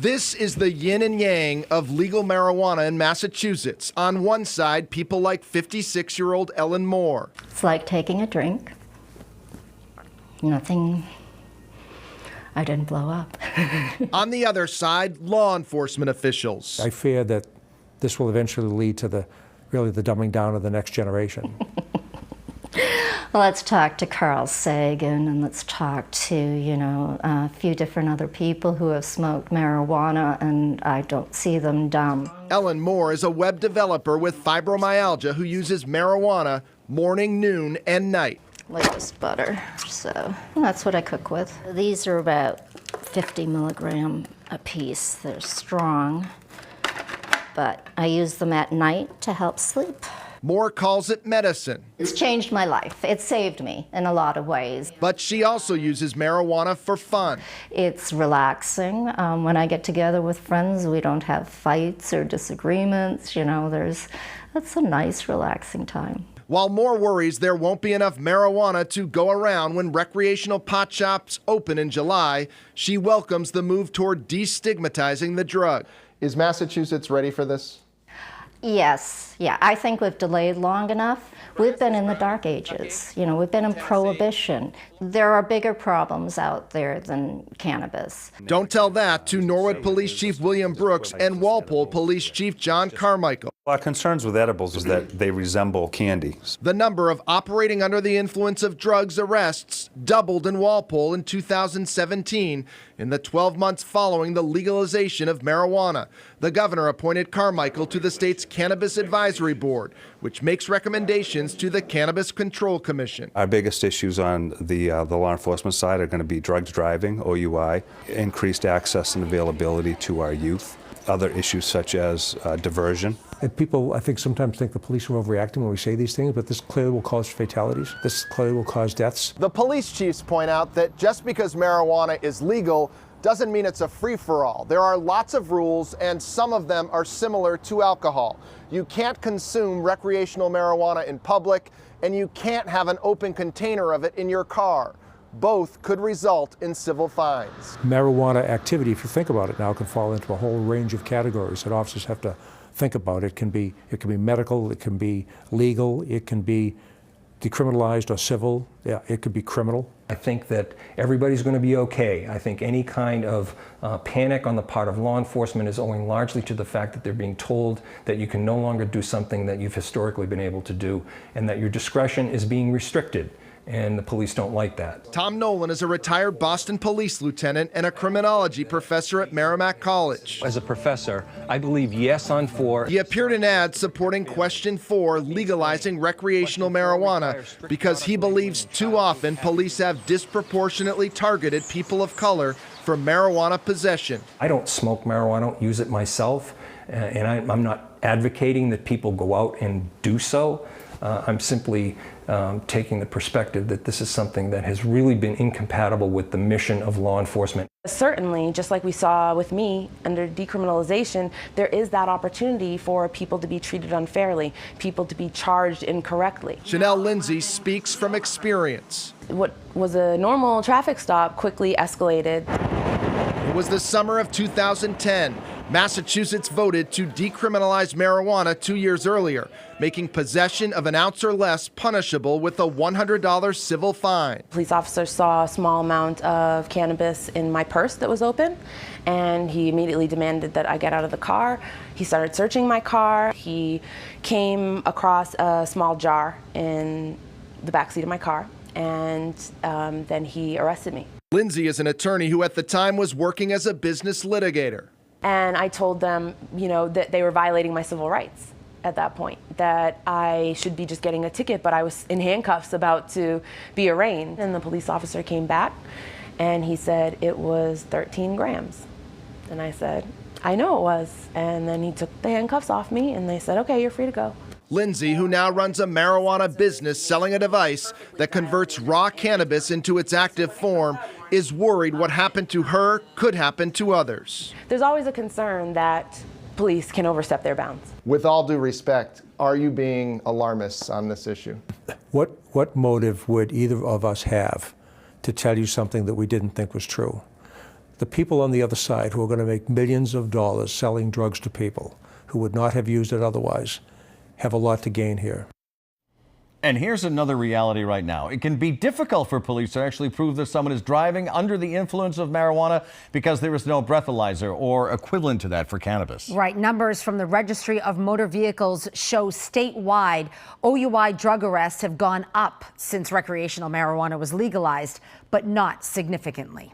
This is the yin and yang of legal marijuana in Massachusetts. On one side, people like 56-year-old Ellen Moore. It's like taking a drink. Nothing, I didn't blow up. On the other side, law enforcement officials. I fear that this will eventually lead to really the dumbing down of the next generation. Well, let's talk to Carl Sagan, and let's talk to, a few different other people who have smoked marijuana, and I don't see them dumb. Ellen Moore is a web developer with fibromyalgia who uses marijuana morning, noon, and night. Latest butter, so that's what I cook with. These are about 50 milligram a piece. They're strong, but I use them at night to help sleep. Moore calls it medicine. It's changed my life. It saved me in a lot of ways. But she also uses marijuana for fun. It's relaxing. When I get together with friends, we don't have fights or disagreements. That's a nice, relaxing time. While Moore worries there won't be enough marijuana to go around when recreational pot shops open in July, she welcomes the move toward destigmatizing the drug. Is Massachusetts ready for this? Yes, yeah, I think we've delayed long enough. We've been in the dark ages, we've been in prohibition. There are bigger problems out there than cannabis. Don't tell that to Norwood Police Chief William Brooks and Walpole Police Chief John Carmichael. Our concerns with edibles is that they resemble candy. The number of operating under the influence of drugs arrests doubled in Walpole in 2017 in the 12 months following the legalization of marijuana. The governor appointed Carmichael to the state's Cannabis Advisory Board, which makes recommendations to the Cannabis Control Commission. Our biggest issues on the law enforcement side are going to be drugs driving, OUI, increased access and availability to our youth, other issues such as diversion. And people, I think, sometimes think the police are overreacting when we say these things, but this clearly will cause fatalities. This clearly will cause deaths. The police chiefs point out that just because marijuana is legal doesn't mean it's a free-for-all. There are lots of rules, and some of them are similar to alcohol. You can't consume recreational marijuana in public, and you can't have an open container of it in your car. Both could result in civil fines. Marijuana activity, if you think about it now, can fall into a whole range of categories that officers have to think about. It can be medical, it can be legal, it can be decriminalized or civil, yeah, it could be criminal. I think that everybody's going to be okay. I think any kind of panic on the part of law enforcement is owing largely to the fact that they're being told that you can no longer do something that you've historically been able to do, and that your discretion is being restricted. And the police don't like that. Tom Nolan is a retired Boston police lieutenant and a criminology professor at Merrimack College. As a professor, I believe yes on 4. He appeared in ads supporting Question 4, legalizing recreational marijuana, because he believes too often police have disproportionately targeted people of color for marijuana possession. I don't smoke marijuana, I don't use it myself, and I'm not advocating that people go out and do so. I'm simply taking the perspective that this is something that has really been incompatible with the mission of law enforcement. Certainly, just like we saw with me, under decriminalization, there is that opportunity for people to be treated unfairly, people to be charged incorrectly. Chanel Lindsay speaks from experience. What was a normal traffic stop quickly escalated. It was the summer of 2010. Massachusetts voted to decriminalize marijuana 2 years earlier, making possession of an ounce or less punishable with a $100 civil fine. Police officer saw a small amount of cannabis in my purse that was open, and he immediately demanded that I get out of the car. He started searching my car. He came across a small jar in the backseat of my car, and then he arrested me. Lindsay is an attorney who at the time was working as a business litigator. And I told them, that they were violating my civil rights at that point, that I should be just getting a ticket, but I was in handcuffs about to be arraigned. And the police officer came back and he said it was 13 grams. And I said, I know it was. And then he took the handcuffs off me and they said, okay, you're free to go. Lindsay, who now runs a marijuana business selling a device that converts raw cannabis into its active form, is worried what happened to her could happen to others. There's always a concern that police can overstep their bounds. With all due respect, are you being alarmists on this issue? What motive would either of us have to tell you something that we didn't think was true? the people on the other side who are going to make millions of dollars selling drugs to people who would not have used it otherwise have a lot to gain here. And here's another reality right now. It can be difficult for police to actually prove that someone is driving under the influence of marijuana because there is no breathalyzer or equivalent to that for cannabis. Right. Numbers from the Registry of Motor Vehicles show statewide OUI drug arrests have gone up since recreational marijuana was legalized, but not significantly.